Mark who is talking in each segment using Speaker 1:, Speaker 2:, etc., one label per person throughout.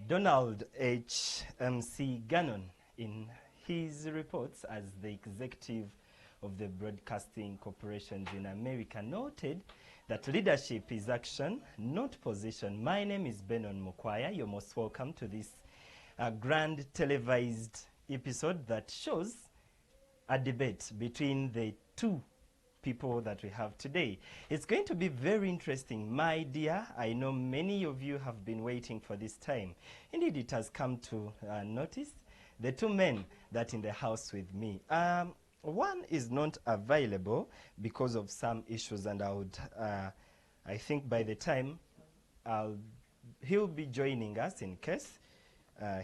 Speaker 1: Donald H. M.C. Gannon, in his reports as the executive of the Broadcasting Corporations in America, noted that leadership is action, not position. My name is Benon Mukwaya. You're most welcome to this grand televised episode that shows a debate between the two people that we have today. It's going to be very interesting, my dear. I know many of you have been waiting for this time. Indeed, it has come to notice the two men that in the house with me. One is not available because of some issues, and I think by the time he'll be joining us in case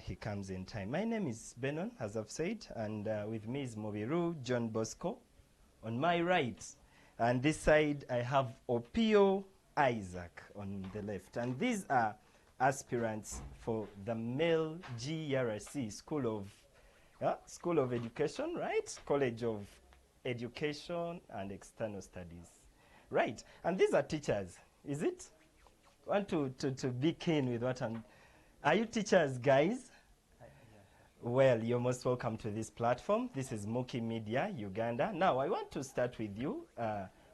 Speaker 1: he comes in time. My name is Benon, as I've said, and with me is Mobiru John Bosco on my right. And this side, I have Opio Isaac on the left. And these are aspirants for the Male GRC School of Education, right? College of Education and External Studies. Right. And these are teachers, is it? Want to be keen with what I'm... Are you teachers, guys? Well, you're most welcome to this platform. This is Muki Media, Uganda. Now, I want to start with you,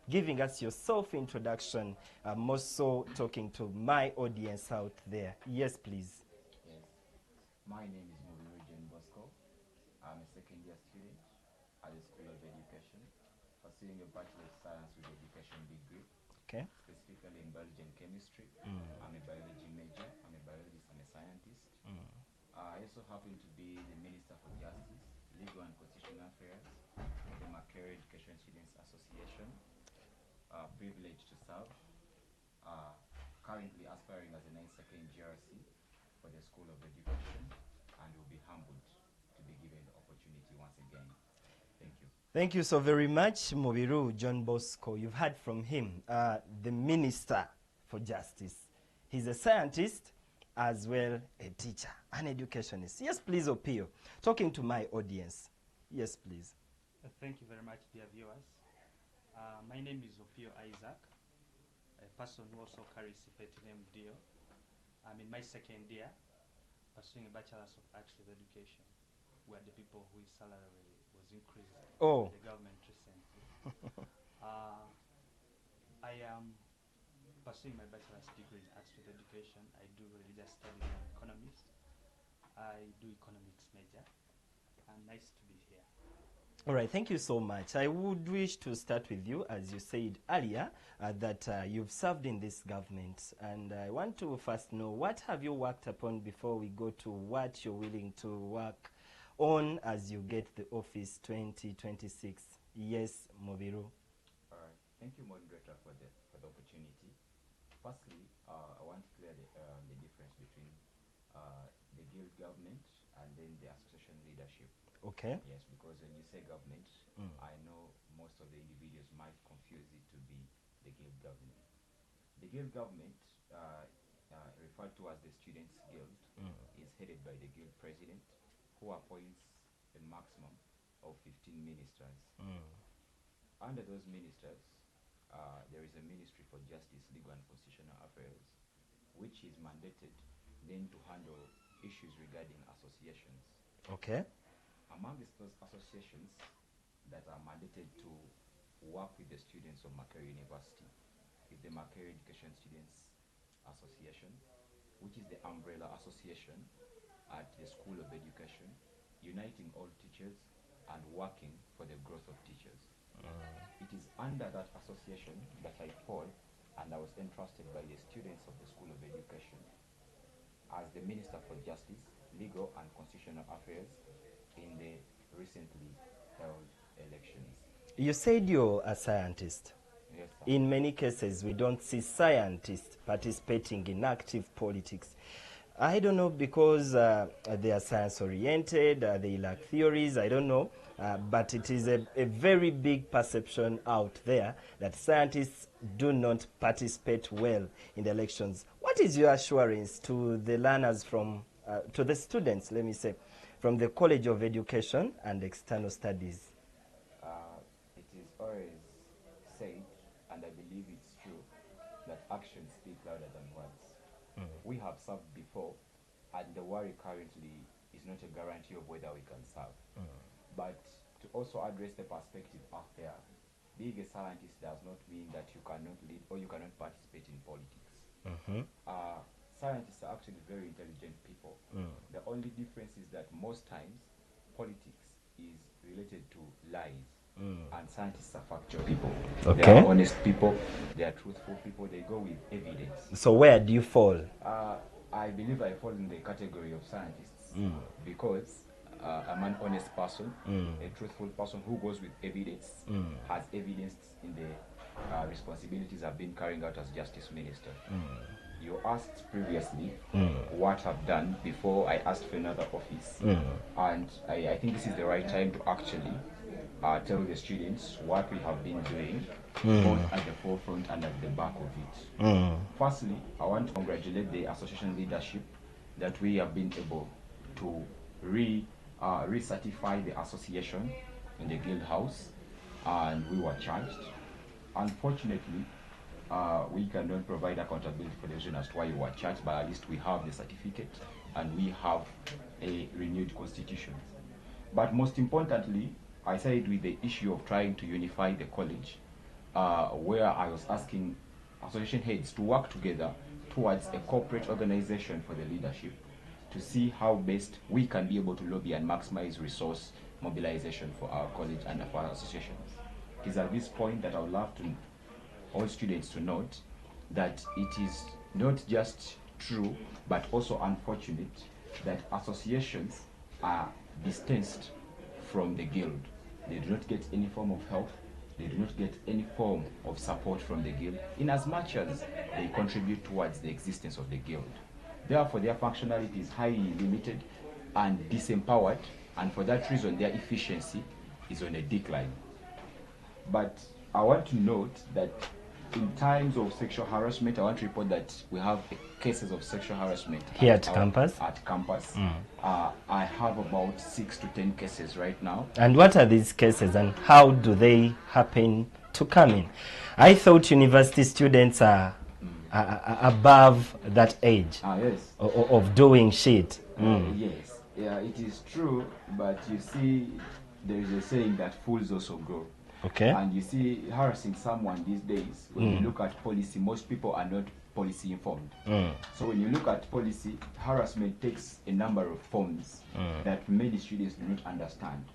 Speaker 1: giving us your self-introduction, more so talking to my audience out there. Yes, please.
Speaker 2: Yes. My name is Mobiru John Bosco. I'm a second-year student at the School of Education, pursuing a Bachelor of Science with Education degree,
Speaker 1: Okay.
Speaker 2: specifically in biology and chemistry. I'm a biology major. I'm a biologist. I'm a scientist. I also happen to be the Minister for Justice, Legal and Constitutional Affairs of the Makerere Education Students Association. Privileged to serve. Currently aspiring as a 92nd GRC for the School of Education, and will be humbled to be given the opportunity once again. Thank you.
Speaker 1: Thank you so very much, Mobiru John Bosco. You've heard from him, the Minister for Justice. He's a scientist as well a teacher, an educationist. Yes, please, Opio. Talking to my audience. Yes, please.
Speaker 3: Thank you very much, dear viewers. My name is Opio Isaac, a person who also carries the name Dio. I'm in my second year, pursuing a Bachelor's of Arts with Education, where the people whose salary was increased by the government recently. I am pursuing my bachelor's degree in arts with education. I do religious studies and economics. I do economics major. And nice to be here.
Speaker 1: All right, thank you so much. I would wish to start with you, as you said earlier, that you've served in this government. And I want to first know, what have you worked upon before we go to what you're willing to work on as you get the office 2026? Yes, Mobiru.
Speaker 2: All right. Thank you, moderator, for the opportunity. Firstly, I want to clear the difference between the guild government and then the association leadership.
Speaker 1: Okay.
Speaker 2: Yes, because when you say government, I know most of the individuals might confuse it to be the guild government. The guild government, referred to as the Students' Guild, is headed by the guild president, who appoints a maximum of 15 ministers. Under those ministers, there is a Ministry for Justice, Legal and Constitutional Affairs, which is mandated then to handle issues regarding associations.
Speaker 1: Okay.
Speaker 2: Amongst those associations that are mandated to work with the students of Makerere University is the Makerere Education Students Association, which is the umbrella association at the School of Education, uniting all teachers and working for the growth of teachers. It is under that association that I fall, and I was entrusted by the students of the School of Education as the Minister for Justice, Legal and Constitutional Affairs in the recently held elections.
Speaker 1: You said you're a scientist.
Speaker 2: Yes, sir.
Speaker 1: In many cases, we don't see scientists participating in active politics. I don't know, because they are science-oriented, they lack theories, I don't know. But it is a very big perception out there that scientists do not participate well in the elections. What is your assurance to the learners to the students, let me say, from the College of Education and External Studies?
Speaker 2: It is always said, and I believe it's true, that actions speak louder than words. We have served before and the worry currently is not a guarantee of whether we can serve. But to also address the perspective out there, being a scientist does not mean that you cannot lead or you cannot participate in politics. Scientists are actually very intelligent people. The only difference is that most times politics is related to lies. And scientists are factual people. They
Speaker 1: Okay.
Speaker 2: are honest people. They are truthful people. They go with evidence.
Speaker 1: So where do you fall?
Speaker 2: I believe I fall in the category of scientists because I'm an honest person, a truthful person who goes with evidence, has evidence in the responsibilities I've been carrying out as Justice Minister. You asked previously what I've done before I asked for another office, and I think this is the right time to actually tell the students what we have been doing, both at the forefront and at the back of it. Firstly, I want to congratulate the association leadership that we have been able to recertify the association in the Guild House, and we were charged. Unfortunately, we cannot provide accountability for the reason as to why you were charged, but at least we have the certificate and we have a renewed constitution. But most importantly, I said with the issue of trying to unify the college, where I was asking association heads to work together towards a corporate organization for the leadership to see how best we can be able to lobby and maximize resource mobilization for our college and for our associations. It is at this point that I would love to all students to note that it is not just true but also unfortunate that associations are distanced from the guild. They do not get any form of help. They do not get any form of support from the guild in as much as they contribute towards the existence of the guild. Therefore, their functionality is highly limited and disempowered, and for that reason, their efficiency is on a decline. But I want to note that in times of sexual harassment, I want to report that we have cases of sexual harassment
Speaker 1: Here at campus?
Speaker 2: At campus. I have about 6 to 10 cases right now.
Speaker 1: And what are these cases and how do they happen to come in? I thought university students are above that age
Speaker 2: Yes.
Speaker 1: of doing shit.
Speaker 2: Yes, yeah, it is true, but you see, there is a saying that fools also grow.
Speaker 1: Okay.
Speaker 2: And you see, harassing someone these days, when you look at policy, most people are not policy informed. So when you look at policy, harassment takes a number of forms that many students do not understand.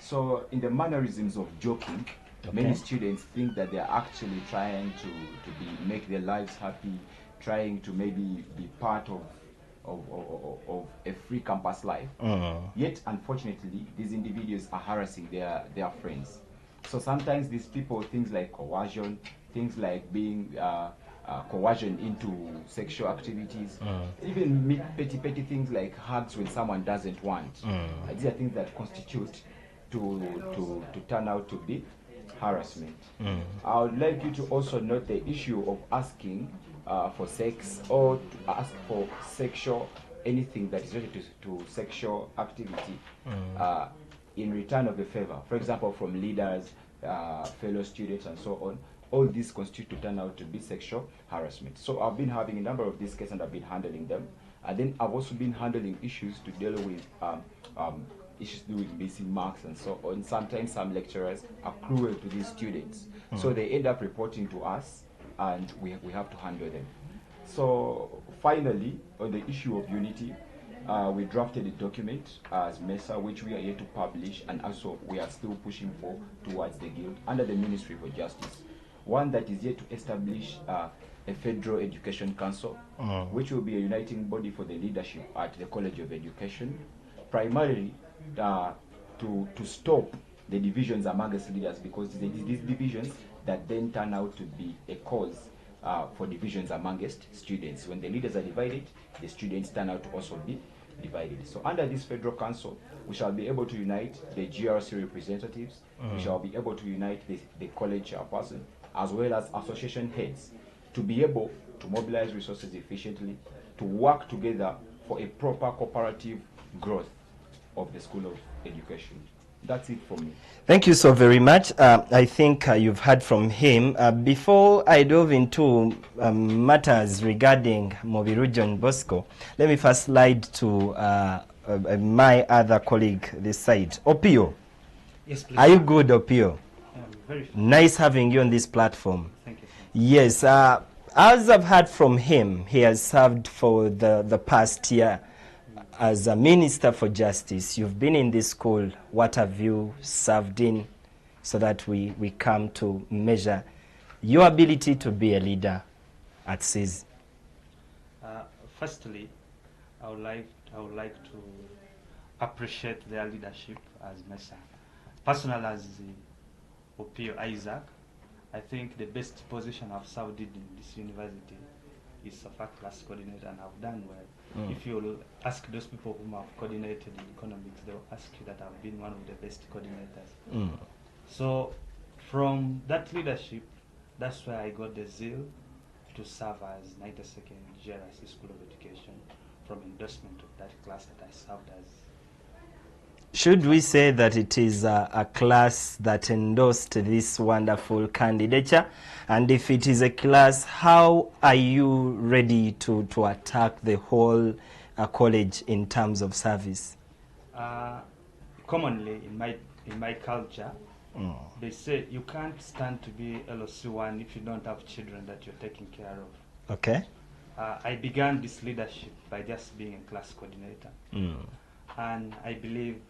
Speaker 2: So in the mannerisms of joking, many students think that they are actually trying to make their lives happy, trying to maybe be part of a free campus life. Yet, unfortunately, these individuals are harassing their friends. So sometimes these people, things like coercion, things like being coercion into sexual activities, even petty things like hugs when someone doesn't want. These are things that constitute to turn out to be harassment. I would like you to also note the issue of asking for sex or to ask for sexual, anything that is related to sexual activity in return of a favor. For example, from leaders, fellow students, and so on. All these constitute to turn out to be sexual harassment. So I've been having a number of these cases and I've been handling them. And then I've also been handling issues to deal with issues to do with missing marks and so on. Sometimes some lecturers are cruel to these students. So they end up reporting to us and we have to handle them. So finally, on the issue of unity, we drafted a document as MESA, which we are yet to publish, and also we are still pushing for towards the guild under the Ministry for Justice. One that is yet to establish a Federal Education Council, which will be a uniting body for the leadership at the College of Education, primarily to stop the divisions amongst leaders, because these divisions that then turn out to be a cause for divisions amongst students. When the leaders are divided, the students turn out to also be divided. So under this Federal Council, we shall be able to unite the GRC representatives, we shall be able to unite the college chairperson, as well as association heads, to be able to mobilize resources efficiently, to work together for a proper cooperative growth of the School of Education. That's it for me.
Speaker 1: Thank you so very much. I think you've heard from him. Before I dove into matters regarding Mobiru John Bosco, let me first slide to my other colleague this side. Opio,
Speaker 3: Yes, please.
Speaker 1: are you good, Opio?
Speaker 3: Very fine.
Speaker 1: Nice having you on this platform.
Speaker 3: Thank you.
Speaker 1: Yes, as I've heard from him, he has served for the past year as a Minister for Justice. You've been in this school. What have you served in so that we come to measure your ability to be a leader at CIS?
Speaker 3: Firstly, I would like to appreciate their leadership as my son. Personal as Opio Isaac, I think the best position I've served in this university is of a class coordinator, and I've done well. If you'll ask those people whom I've coordinated in economics, they'll ask you that I've been one of the best coordinators. So from that leadership, that's why I got the zeal to serve as 92nd GRC School of Education from endorsement of that class that I served as.
Speaker 1: Should we say that it is a class that endorsed this wonderful candidature? And if it is a class, how are you ready to attack the whole college in terms of service?
Speaker 3: Commonly in my culture, they say you can't stand to be LOC1 if you don't have children that you're taking care of.
Speaker 1: Okay.
Speaker 3: I began this leadership by just being a class coordinator. And I believe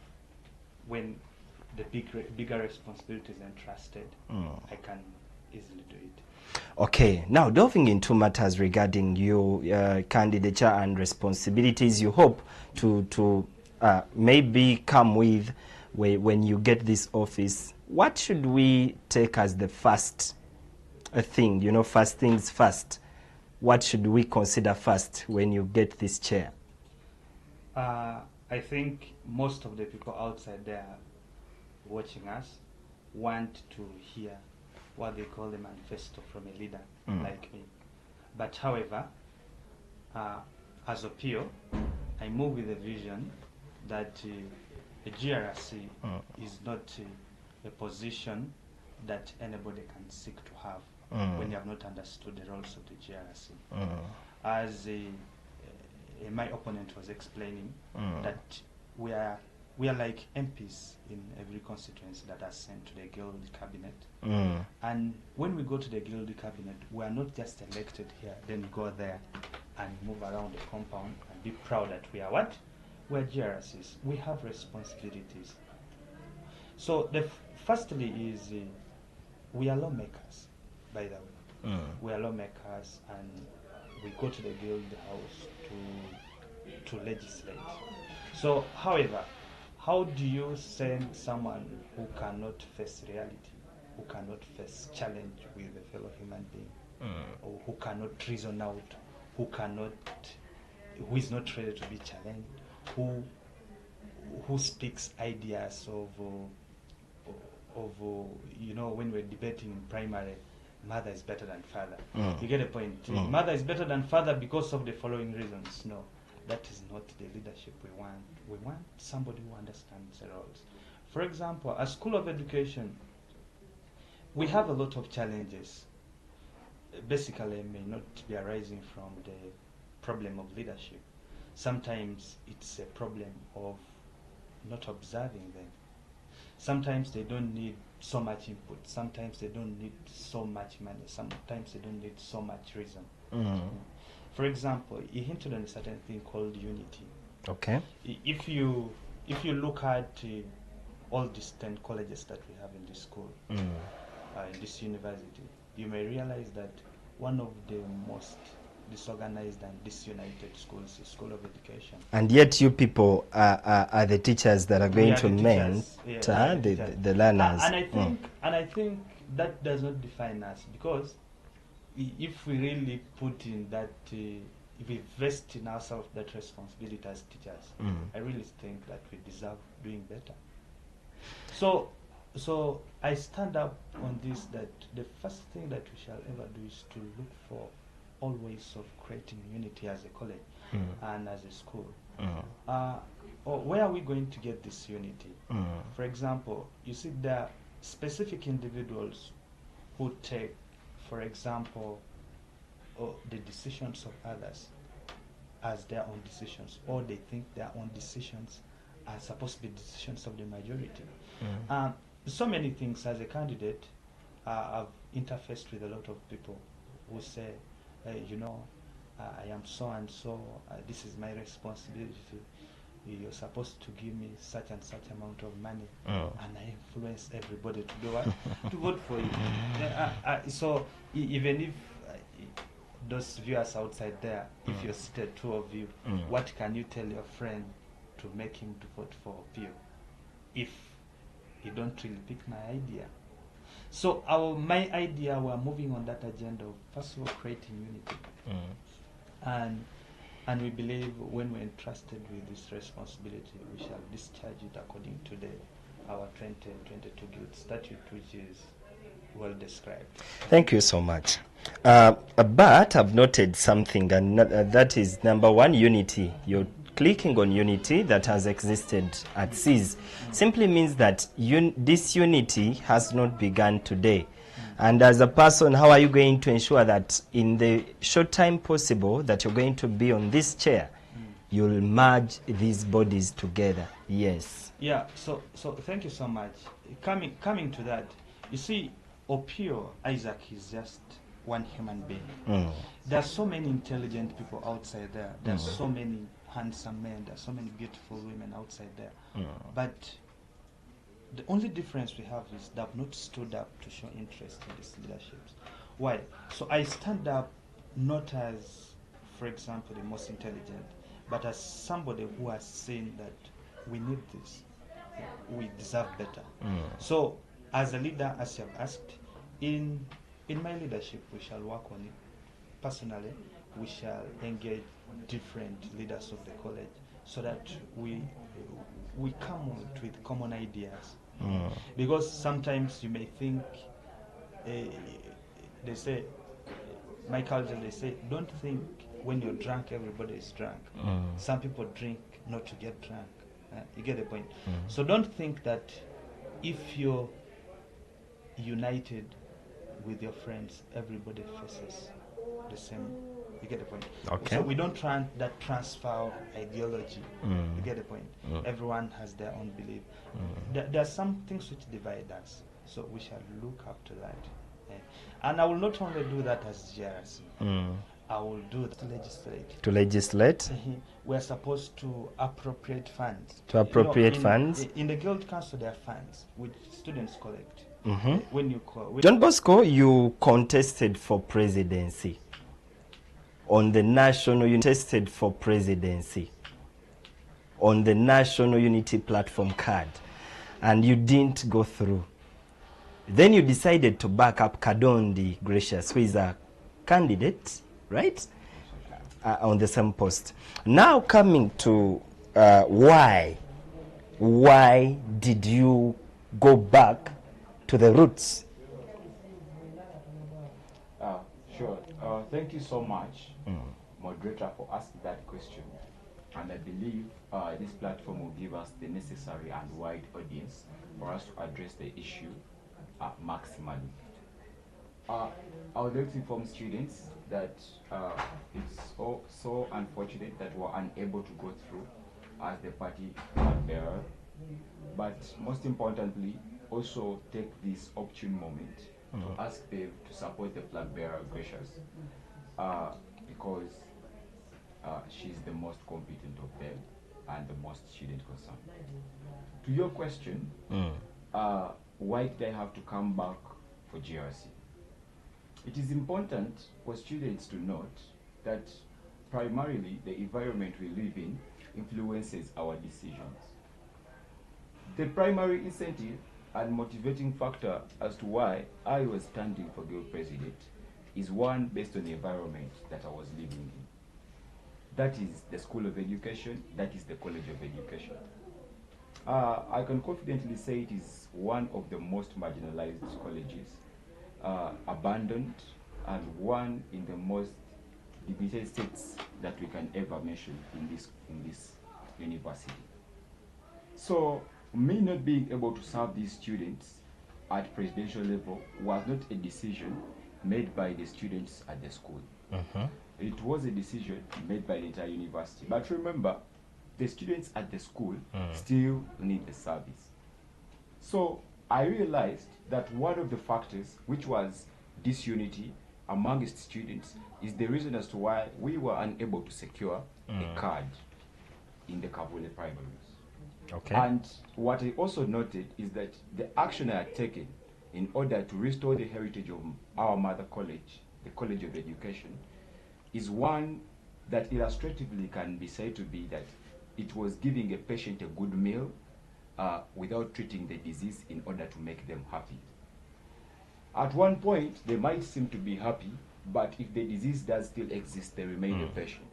Speaker 3: when the bigger responsibility is entrusted, I can easily do it.
Speaker 1: Okay, now delving into matters regarding your candidature and responsibilities you hope to maybe come with when you get this office, what should we take as the first thing, first things first? What should we consider first when you get this chair?
Speaker 3: I think most of the people outside there watching us want to hear what they call the manifesto from a leader like me. But however, as Opio, I move with a vision that a GRC is not a position that anybody can seek to have when you have not understood the roles of the GRC. As my opponent was explaining, that we are like MPs in every constituency that are sent to the Guild Cabinet. And when we go to the Guild Cabinet, we are not just elected here, then go there and move around the compound and be proud that we are what? We are GRCs. We have responsibilities. So the firstly is we are lawmakers, by the way. We are lawmakers, and we go to the Guild House to legislate. So, however, how do you send someone who cannot face reality, who cannot face challenge with a fellow human being, or who cannot reason out, who is not ready to be challenged, who speaks ideas of when we're debating in primary, mother is better than father. You get a point. Mother is better than father because of the following reasons. No, that is not the leadership we want. We want somebody who understands the roles. For example, a School of Education, we have a lot of challenges. Basically, may not be arising from the problem of leadership. Sometimes it's a problem of not observing them. Sometimes they don't need so much input. Sometimes they don't need so much money. Sometimes they don't need so much reason. For example, he hinted on a certain thing called unity.
Speaker 1: Okay.
Speaker 3: If you look at all these 10 colleges that we have in this school, in this university, you may realize that one of the most disorganized and disunited schools is School of Education.
Speaker 1: And yet you people are the teachers that are going to mentor the learners.
Speaker 3: And I think that does not define us, because if we really put in that, if we invest in ourselves that responsibility as teachers, I really think that we deserve doing better. So I stand up on this, that the first thing that we shall ever do is to look for all ways of creating unity as a college and as a school. where are we going to get this unity? For example, you see there are specific individuals who take, for example, the decisions of others as their own decisions, or they think their own decisions are supposed to be decisions of the majority. So many things as a candidate, I've interfaced with a lot of people who say, hey, you know, I am so and so, this is my responsibility. You're supposed to give me such and such amount of money, and I influence everybody to do what? To vote for you. So even if those viewers outside there, if you're seated, two of you, what can you tell your friend to make him to vote for you if you don't really pick my idea? So my idea, we're moving on that agenda of first of all creating unity, and we believe when we're entrusted with this responsibility, we shall discharge it according to our 2022 Guild Statute, which is well described.
Speaker 1: Thank you so much. But I've noted something, and that is number one, unity. You're clicking on unity that has existed at SEAS. Simply means that this unity has not begun today. And as a person, how are you going to ensure that in the short time possible that you're going to be on this chair, you'll merge these bodies together? Yes.
Speaker 3: Yeah, so thank you so much. Coming to that, you see, Opio Isaac is just one human being. There are so many intelligent people outside there. There are so many handsome men. There are so many beautiful women outside there. But the only difference we have is they have not stood up to show interest in these leaderships. Why? So I stand up not as, for example, the most intelligent, but as somebody who has seen that we need this. We deserve better. So as a leader, as you have asked, in my leadership, we shall work on it. Personally, we shall engage different leaders of the college so that we come out with common ideas. Because sometimes you may think, they say, my culture, they say, don't think when you're drunk, everybody is drunk. Some people drink not to get drunk. You get the point? So don't think that if you're united with your friends, everybody faces the same. You get the point?
Speaker 1: Okay.
Speaker 3: So we don't try that transfer of ideology. You get the point? Everyone has their own belief. There are some things which divide us, so we shall look up to that. And I will not only do that as GRC. I will do that to legislate.
Speaker 1: To legislate?
Speaker 3: We are supposed to appropriate funds.
Speaker 1: To appropriate funds?
Speaker 3: In the Guild Council, there are funds which students collect. When you call,
Speaker 1: John Bosco, you contested for presidency. On the national, you tested for presidency. On the National Unity Platform card. And you didn't go through. Then you decided to back up Kadondi Gracious, who is a candidate, right? On the same post. Now coming to why did you go back to the roots?
Speaker 2: Sure. Thank you so much, moderator, for asking that question. And I believe this platform will give us the necessary and wide audience for us to address the issue maximally. I would like to inform students that it's so unfortunate that we're unable to go through as the party flag bearer, but most importantly, also take this opportune moment to ask them to support the flag bearer Gracious, because she's the most competent of them and the most student concerned. To your question, why did I have to come back for GRC? It is important for students to note that primarily the environment we live in influences our decisions. The primary incentive and motivating factor as to why I was standing for Guild President is one based on the environment that I was living in. That is the School of Education, that is the College of Education. I can confidently say it is one of the most marginalized colleges, abandoned, and one in the most debated states that we can ever mention in this university. So, me not being able to serve these students at presidential level was not a decision made by the students at the school. It was a decision made by the entire university. But remember, the students at the school still need the service. So I realized that one of the factors which was disunity amongst students is the reason as to why we were unable to secure a card in the Kavule primaries.
Speaker 1: Okay.
Speaker 2: And what I also noted is that the action I had taken in order to restore the heritage of our mother college, the College of Education, is one that illustratively can be said to be that it was giving a patient a good meal without treating the disease in order to make them happy. At one point, they might seem to be happy, but if the disease does still exist, they remain a patient.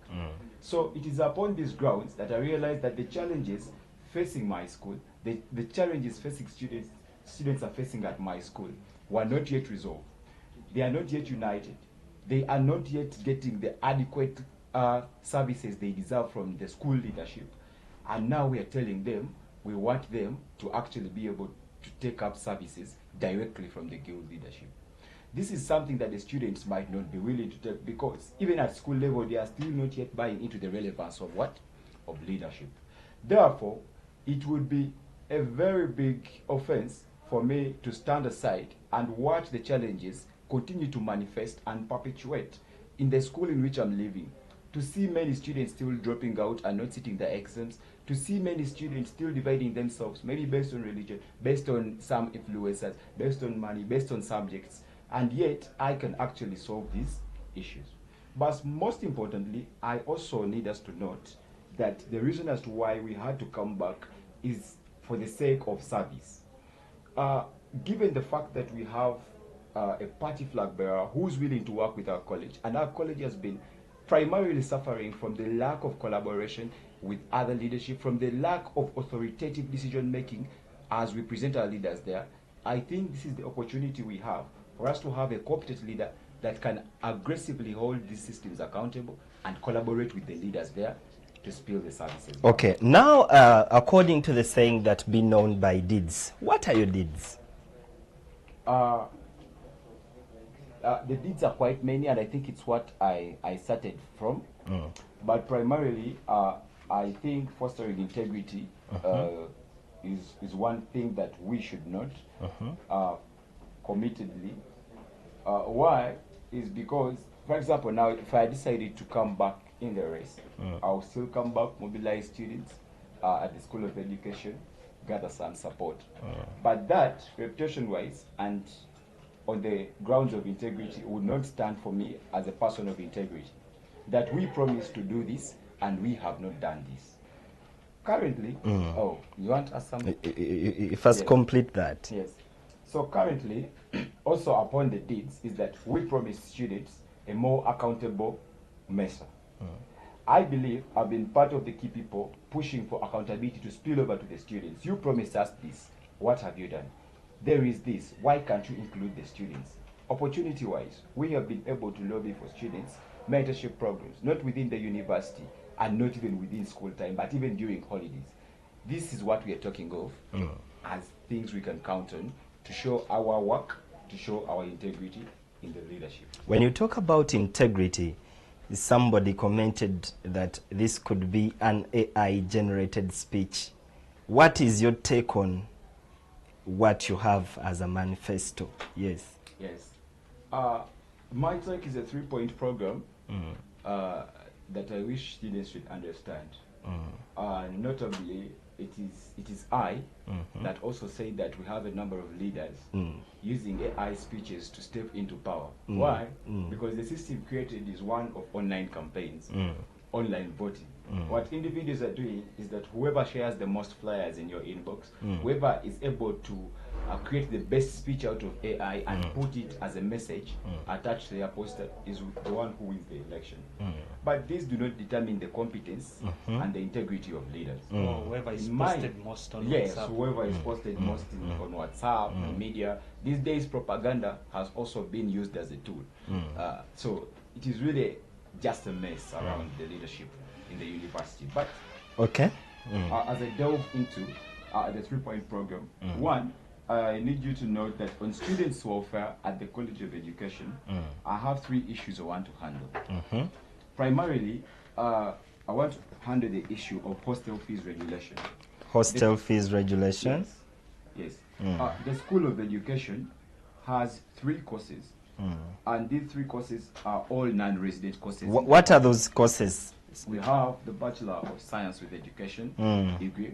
Speaker 2: So it is upon these grounds that I realized that the challenges facing my school, the challenges facing students are facing at my school were not yet resolved. They are not yet united. They are not yet getting the adequate services they deserve from the school leadership. And now we are telling them we want them to actually be able to take up services directly from the guild leadership. This is something that the students might not be willing to take, because even at school level, they are still not yet buying into the relevance of what? Of leadership. Therefore, it would be a very big offense for me to stand aside and watch the challenges continue to manifest and perpetuate in the school in which I'm living. To see many students still dropping out and not sitting their exams, to see many students still dividing themselves, maybe based on religion, based on some influencers, based on money, based on subjects, and yet I can actually solve these issues. But most importantly, I also need us to note that the reason as to why we had to come back is for the sake of service. Given the fact that we have a party flag bearer who's willing to work with our college, and our college has been primarily suffering from the lack of collaboration with other leadership, from the lack of authoritative decision making as we present our leaders there, I think this is the opportunity we have for us to have a competent leader that can aggressively hold these systems accountable and collaborate with the leaders there to spill the services.
Speaker 1: Okay, now according to the saying that be known by deeds, what are your deeds?
Speaker 2: The deeds are quite many, and I think it's what I started from. But primarily, I think fostering integrity is one thing that we should not committedly. Why? Is because, for example, now if I decided to come back in the race, I'll still come back, mobilize students at the School of Education, gather some support. But that, reputation-wise and on the grounds of integrity, would not stand for me as a person of integrity. That we promised to do this and we have not done this. Currently, oh, you want to ask something?
Speaker 1: First,
Speaker 2: Yes.
Speaker 1: complete that.
Speaker 2: Yes. So currently, also upon the deeds, is that we promise students a more accountable MESA. I believe I've been part of the key people pushing for accountability to spill over to the students. You promised us this. What have you done? There is this. Why can't you include the students? Opportunity-wise, we have been able to lobby for students mentorship programs, not within the university and not even within school time, but even during holidays. This is what we are talking of as things we can count on to show our work, to show our integrity in the leadership.
Speaker 1: When you talk about integrity, somebody commented that this could be an AI-generated speech. What is your take on what you have as a manifesto? Yes.
Speaker 2: Yes. My talk is a 3-point program that I wish students should understand. Notably, it is I that also say that we have a number of leaders using AI speeches to step into power. Why? Because the system created is one of online campaigns, online voting. What individuals are doing is that whoever shares the most flyers in your inbox, whoever is able to create the best speech out of AI and put it as a message attached to their poster is the one who wins the election. But these do not determine the competence and the integrity of leaders.
Speaker 3: Or whoever is
Speaker 2: In
Speaker 3: posted
Speaker 2: mind,
Speaker 3: most on
Speaker 2: yes,
Speaker 3: WhatsApp.
Speaker 2: whoever is posted most on WhatsApp, on media. These days, propaganda has also been used as a tool. So it is really just a mess around the leadership in the university. But
Speaker 1: Okay.
Speaker 2: as I delve into the 3-point program. One, I need you to note that on students' welfare at the College of Education, I have 3 issues I want to handle. Primarily, I want to handle the issue of hostel fees regulation.
Speaker 1: Hostel fees regulation?
Speaker 2: Yes. The School of Education has 3 courses, and these 3 courses are all non-resident courses.
Speaker 1: What are those courses?
Speaker 2: We have the Bachelor of Science with Education degree.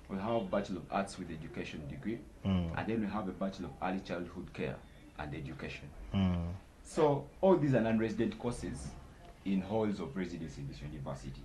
Speaker 2: We have Bachelor of Arts with Education degree. And then we have a Bachelor of Early Childhood Care and Education. So all these are non-resident courses in halls of residence in this university.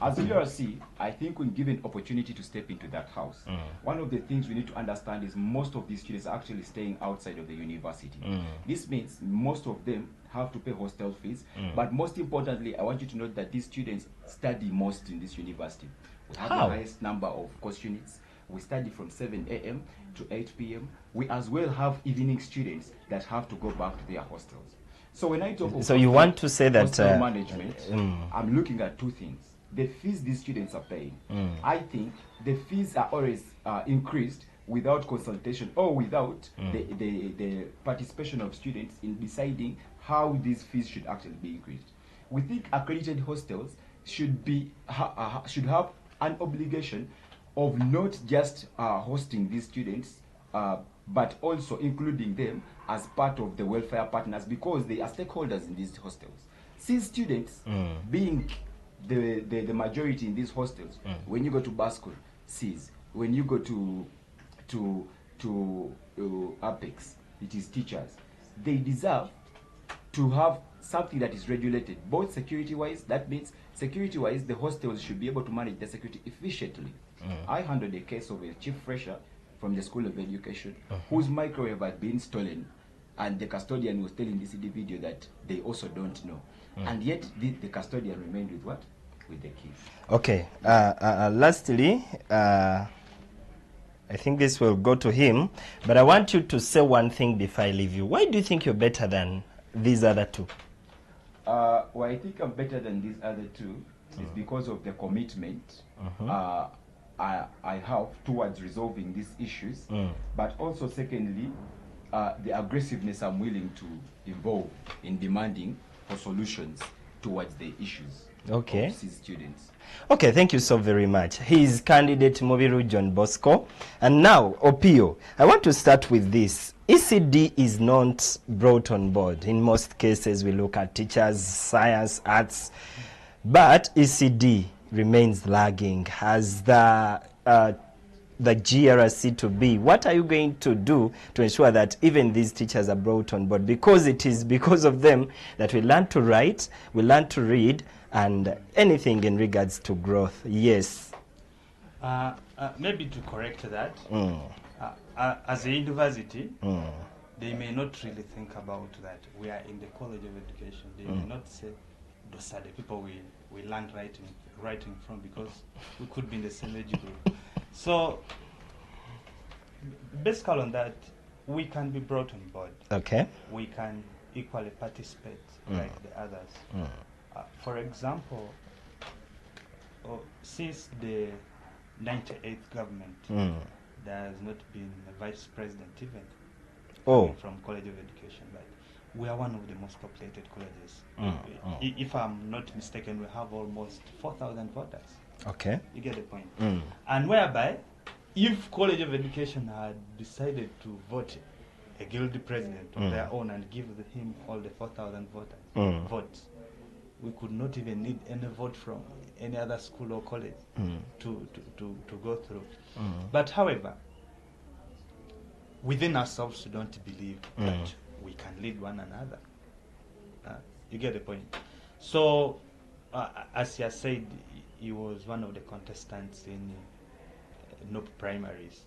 Speaker 2: As URC, I think when given opportunity to step into that house, one of the things we need to understand is most of these students are actually staying outside of the university. This means most of them have to pay hostel fees, but most importantly, I want you to note that these students study most in this university. We have the highest number of course units. We study from 7 a.m. to 8 p.m. We as well have evening students that have to go back to their hostels. So when I talk
Speaker 1: So you want to say that
Speaker 2: hostel management, I'm looking at 2 things. The fees these students are paying. I think the fees are always increased without consultation or without the participation of students in deciding how these fees should actually be increased. We think accredited hostels should be should have an obligation of not just hosting these students, but also including them as part of the welfare partners, because they are stakeholders in these hostels. Since students being the majority in these hostels, when you go to Basco, sees, when you go to Apex, it is teachers. They deserve to have something that is regulated, both security-wise. That means security-wise, the hostels should be able to manage the security efficiently. I handled a case of a chief fresher from the School of Education whose microwave had been stolen, and the custodian was telling the CD video that they also don't know. And yet the custodian remained with what? With the keys.
Speaker 1: Okay. Lastly, I think this will go to him, but I want you to say one thing before I leave you. Why do you think you're better than these other 2?
Speaker 2: Well, I think I'm better than these other 2 is because of the commitment I have towards resolving these issues, but also secondly, the aggressiveness I'm willing to involve in demanding for solutions towards the issues of these students.
Speaker 1: Okay, thank you so very much. He is candidate Mubiru John Bosco. And now, Opio, I want to start with this. ECD is not brought on board. In most cases, we look at teachers, science, arts, but ECD remains lagging. As the GRC to be, what are you going to do to ensure that even these teachers are brought on board? Because it is because of them that we learn to write, we learn to read, and anything in regards to growth. Yes.
Speaker 3: Maybe to correct that, as a university, they may not really think about that. We are in the College of Education. They may not say, those are the people we learned writing from, because we could be in the same age group. So, basically on that, we can be brought on board.
Speaker 1: Okay.
Speaker 3: We can equally participate like the others. For example, since the 98th government, there has not been a vice president even from College of Education, but we are one of the most populated colleges. If I'm not mistaken, we have almost 4,000 voters.
Speaker 1: Okay.
Speaker 3: You get the point. And whereby, if College of Education had decided to vote a guilty president of their own and give him all the 4,000 votes, we could not even need any vote from any other school or college to go through. But however, within ourselves, we don't believe that we can lead one another. You get the point. So, as you said, he was one of the contestants in NOP primaries.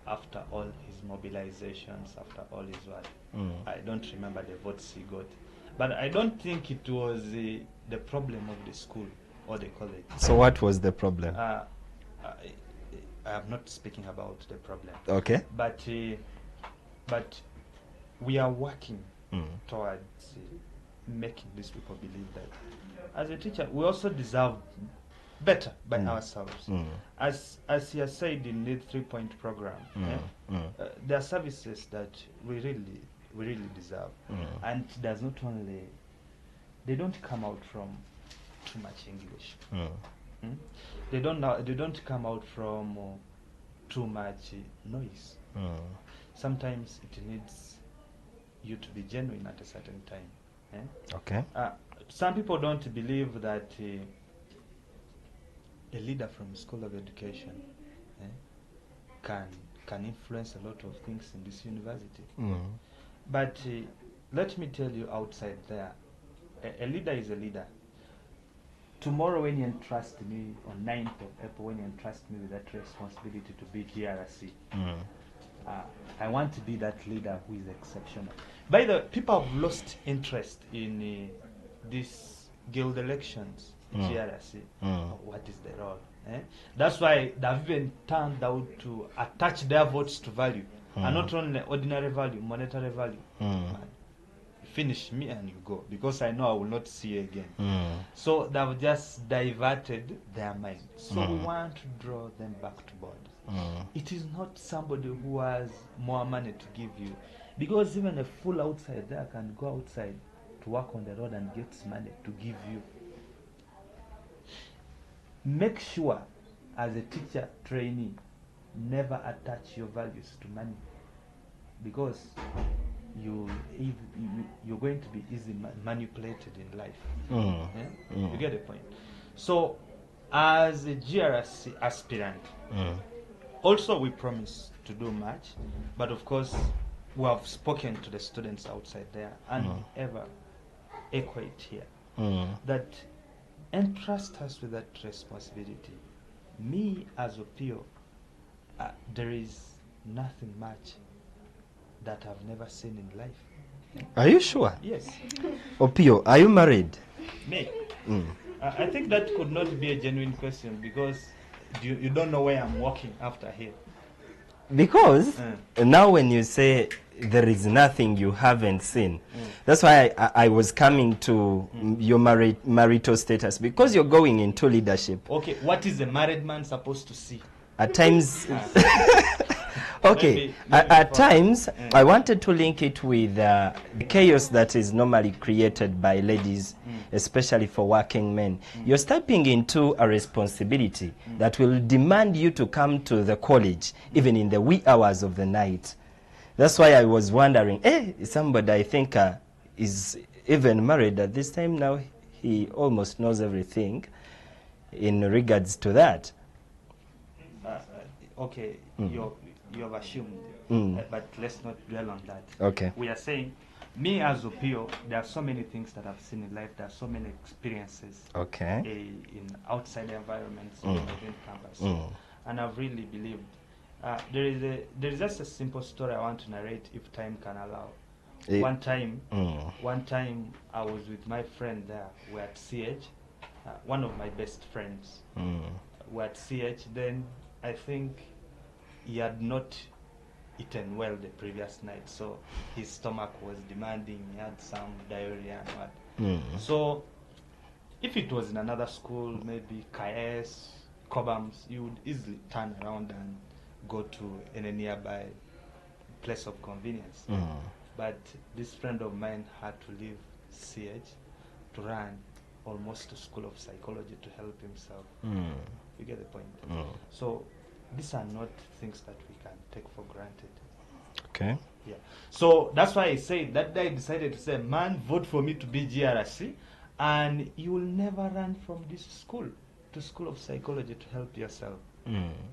Speaker 3: After all his mobilizations, after all his work. I don't remember the votes he got. But I don't think it was the problem of the school or the college.
Speaker 1: So what was the problem?
Speaker 3: I am not speaking about the problem.
Speaker 1: Okay.
Speaker 3: But we are working towards making these people believe that as a teacher, we also deserve
Speaker 4: better by
Speaker 1: Mm.
Speaker 4: ourselves.
Speaker 1: Mm.
Speaker 4: As you said in the 3-point program, there are services that we really deserve, and it does not only, they don't come out from too much English. Mm? They don't come out from too much noise. Sometimes it needs you to be genuine at a certain time.
Speaker 1: Okay.
Speaker 4: Some people don't believe that a leader from School of Education can influence a lot of things in this university. But let me tell you, outside there, a leader is a leader. Tomorrow when you entrust me, on 9th of April, when you entrust me with that responsibility to be GRC, I want to be that leader who is exceptional. By the way, people have lost interest in these guild elections, GRC. What is the role? That's why they've even turned out to attach their votes to value, and not only ordinary value, monetary value. Finish me and you go, because I know I will not see you again. So they've just diverted their mind. So we want to draw them back to board. It is not somebody who has more money to give you, because even a fool outside there can go outside to work on the road and gets money to give you. Make sure, as a teacher trainee, never attach your values to money, because you're going to be easily manipulated in life. You get the point? So, as a GRC aspirant, also we promise to do much, but of course we have spoken to the students outside there, and we ever echo it here, that entrust us with that responsibility. Me as Opio, there is nothing much that I've never seen in life.
Speaker 1: Are you sure?
Speaker 4: Yes.
Speaker 1: Opio, are you married?
Speaker 4: Me? I think that could not be a genuine question, because you don't know where I'm walking after here.
Speaker 1: Because now when you say there is nothing you haven't seen, that's why I was coming to your marital status, because you're going into leadership.
Speaker 4: Okay, what is a married man supposed to see?
Speaker 1: At times, okay,
Speaker 4: Maybe
Speaker 1: at times, I wanted to link it with the chaos that is normally created by ladies, especially for working men. You're stepping into a responsibility that will demand you to come to the college, even in the wee hours of the night. That's why I was wondering, somebody I think is even married at this time now, he almost knows everything in regards to that.
Speaker 4: Okay, you have assumed, but let's not dwell on that.
Speaker 1: Okay.
Speaker 4: We are saying, me as Opio, there are so many things that I've seen in life, there are so many experiences
Speaker 1: Okay.
Speaker 4: in outside environments, within campus, and I've really believed. There is just a simple story I want to narrate, if time can allow. One time I was with my friend there. We're at CH, one of my best friends. We're at CH. Then I think he had not eaten well the previous night, so his stomach was demanding. He had some diarrhea and what. So if it was in another school, maybe KS, Cobhams, you would easily turn around and go to any nearby place of convenience. But this friend of mine had to leave CH to run almost to School of Psychology to help himself. You get the point? So these are not things that we can take for granted.
Speaker 1: Okay.
Speaker 4: Yeah. So that's why I said that day I decided to say, man, vote for me to be GRC, and you will never run from this school to School of Psychology to help yourself.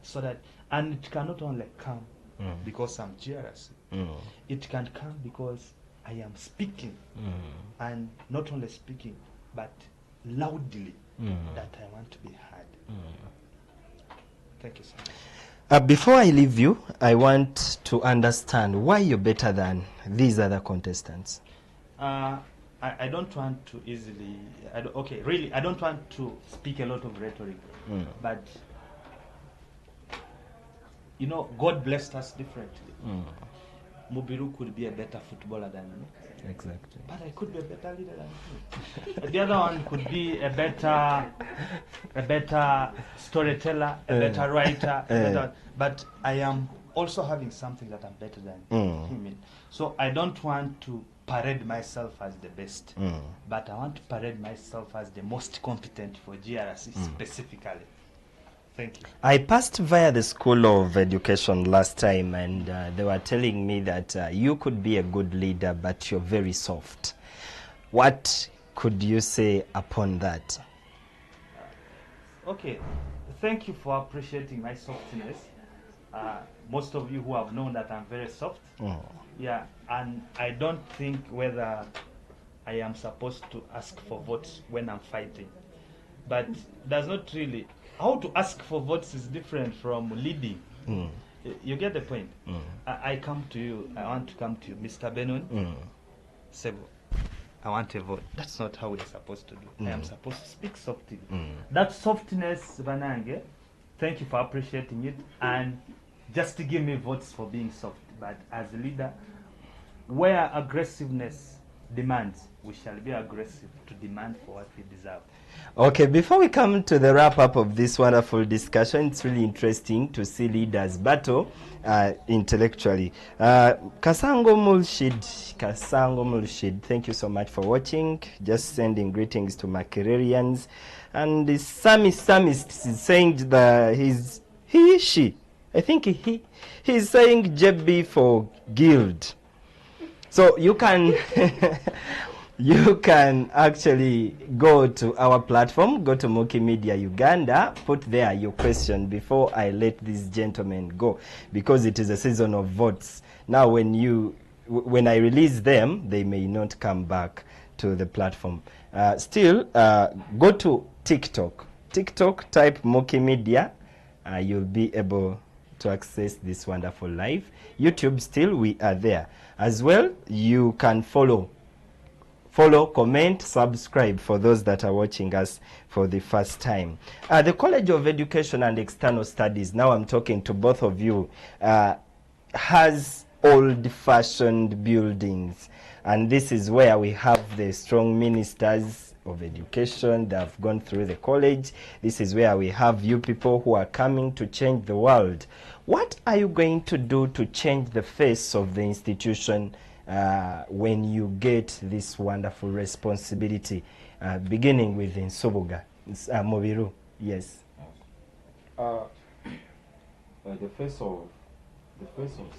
Speaker 4: So that, and it cannot only come because I'm GRC. It can come because I am speaking, and not only speaking, but loudly, that I want to be heard. Thank you so much.
Speaker 1: Before I leave you, I want to understand why you're better than these other contestants.
Speaker 4: I don't want to easily, really, I don't want to speak a lot of rhetoric, but you know, God blessed us differently. Mubiru could be a better footballer than me,
Speaker 1: Exactly.
Speaker 4: but I could be a better leader than him. The other one could be a better storyteller, a better writer, but I am also having something that I'm better than him in. So I don't want to parade myself as the best, but I want to parade myself as the most competent for GRC specifically. Thank you.
Speaker 1: I passed via the School of Education last time, and they were telling me that you could be a good leader, but you're very soft. What could you say upon that?
Speaker 4: Okay, thank you for appreciating my softness. Most of you who have known that I'm very soft. Yeah, and I don't think whether I am supposed to ask for votes when I'm fighting. But that's not really, how to ask for votes is different from leading. You get the point? I come to you, I want to come to you, Mr. Benon, Sebo, I want a vote. That's not how we're supposed to do. I am supposed to speak softly. That softness, Banange, thank you for appreciating it, and just to give me votes for being soft. But as a leader, where aggressiveness demands, we shall be aggressive to demand for what we deserve.
Speaker 1: Okay, before we come to the wrap-up of this wonderful discussion, it's really interesting to see leaders battle intellectually. Kasango Mulshid, thank you so much for watching. Just sending greetings to Makererians. And the Samist is saying that I think he's saying JB for guild. So you can you can actually go to our platform, go to Moki Media Uganda, put there your question before I let these gentlemen go, because it is a season of votes. Now when I release them, they may not come back to the platform. Still, go to TikTok. TikTok, type Moki Media, you'll be able to access this wonderful live. YouTube, still we are there. As well, you can follow, comment, subscribe for those that are watching us for the first time. The College of Education and External Studies, now I'm talking to both of you, has old-fashioned buildings. And this is where we have the strong ministers of education that have gone through the college. This is where we have you people who are coming to change the world. What are you going to do to change the face of the institution when you get this wonderful responsibility, beginning with Nsobuga, Mobiru? Yes.
Speaker 2: The face of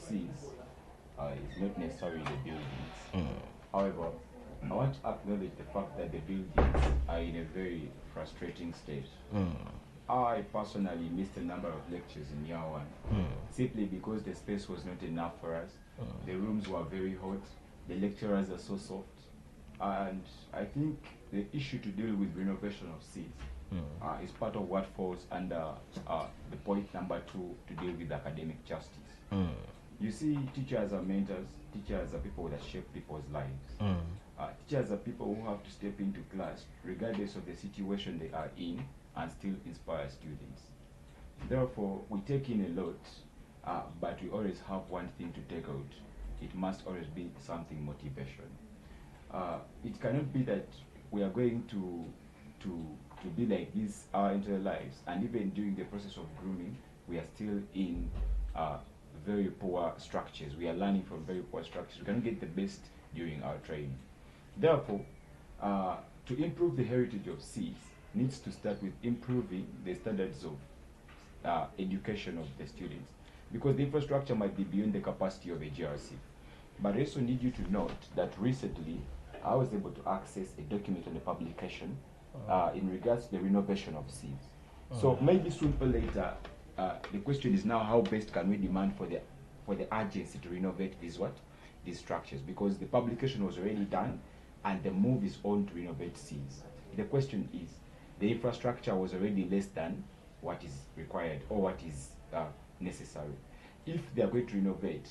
Speaker 2: seeds is not necessarily the buildings. However, I want to acknowledge the fact that the buildings are in a very frustrating state. I personally missed a number of lectures in year one, simply because the space was not enough for us. The rooms were very hot, the lecturers are so soft, and I think the issue to deal with renovation of seats is part of what falls under the point number 2, to deal with academic justice. You see, teachers are mentors, teachers are people that shape people's lives. Teachers are people who have to step into class regardless of the situation they are in and still inspire students. Therefore, we take in a lot, but we always have one thing to take out. It must always be something motivation. It cannot be that we are going to be like this our entire lives, and even during the process of grooming, we are still in very poor structures. We are learning from very poor structures. We cannot get the best during our training. Therefore, to improve the heritage of seeds needs to start with improving the standards of education of the students, because the infrastructure might be beyond the capacity of a GRC. But I also need you to note that recently I was able to access a document on a publication in regards to the renovation of seeds. So maybe soon or later, the question is now, how best can we demand for the agency to renovate these structures, because the publication was already done and the move is on to renovate seeds. The question is, the infrastructure was already less than what is required or what is necessary. If they are going to renovate,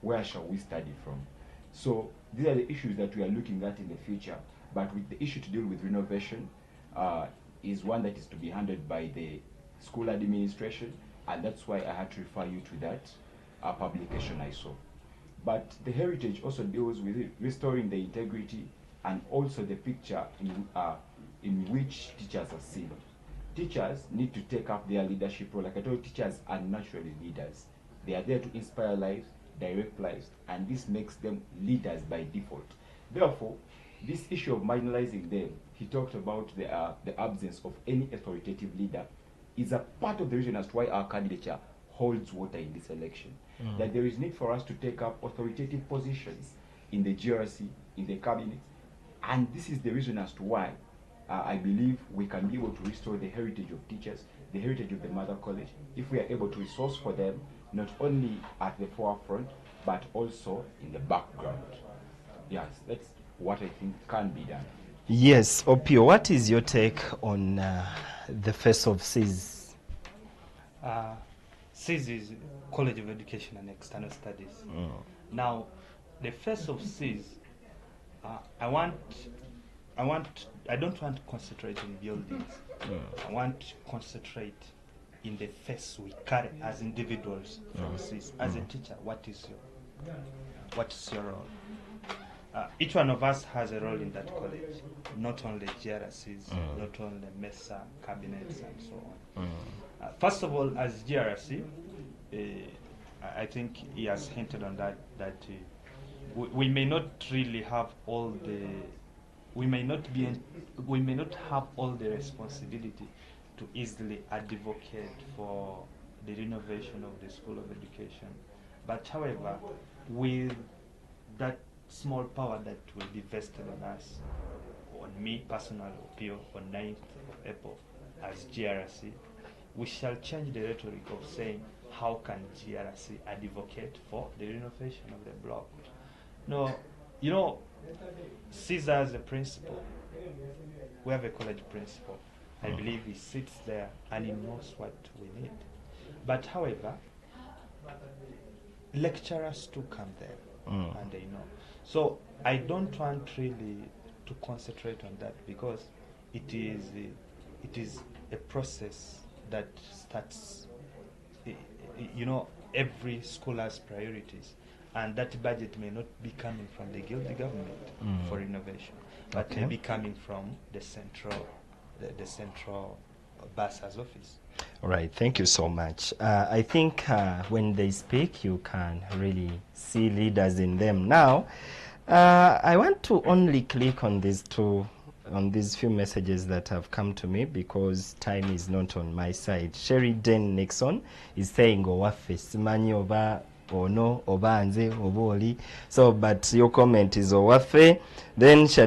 Speaker 2: where shall we study from? So these are the issues that we are looking at in the future, but with the issue to deal with renovation is one that is to be handled by the school administration, and that's why I had to refer you to that publication I saw. But the heritage also deals with restoring the integrity and also the picture in which teachers are seen. Teachers need to take up their leadership role. Like I told you, teachers are naturally leaders. They are there to inspire lives, direct lives, and this makes them leaders by default. Therefore, this issue of marginalizing them, he talked about the absence of any authoritative leader, is a part of the reason as to why our candidature holds water in this election. That there is need for us to take up authoritative positions in the GRC, in the cabinet, and this is the reason as to why I believe we can be able to restore the heritage of teachers, the heritage of the Mother College, if we are able to resource for them, not only at the forefront, but also in the background. Yes, that's what I think can be done.
Speaker 1: Yes, Opio, what is your take on the face of CIS?
Speaker 3: CIS is College of Education and External Studies. Now, the face of CIS, I don't want to concentrate in buildings. I want to concentrate in the face we carry as individuals from CIS. As a teacher, what is your role? Each one of us has a role in that college, not only GRCs, not only MESA, cabinets, and so on. First of all, as GRC, I think he has hinted on that we may not really have all the, we may not have all the responsibility to easily advocate for the renovation of the School of Education. But however, with that small power that will be vested on us, on me personally, Opio, on 9th of April, as GRC, we shall change the rhetoric of saying, how can GRC advocate for the renovation of the block? No, you know, Caesar as a principal, we have a college principal. I believe he sits there and he knows what we need. But however, lecturers too come there and they know. So I don't want really to concentrate on that because it is a process that starts, you know, every school has priorities. And that budget may not be coming from the guilty government for innovation, but may be coming from the central Bursar's office.
Speaker 1: All right, thank you so much. I think when they speak, you can really see leaders in them. Now, I want to only click on these few messages that have come to me because time is not on my side. Sheridan Nixon is saying, "Owafe simanyi oba ono oba nze oba oli." So, but your comment is owafe. Then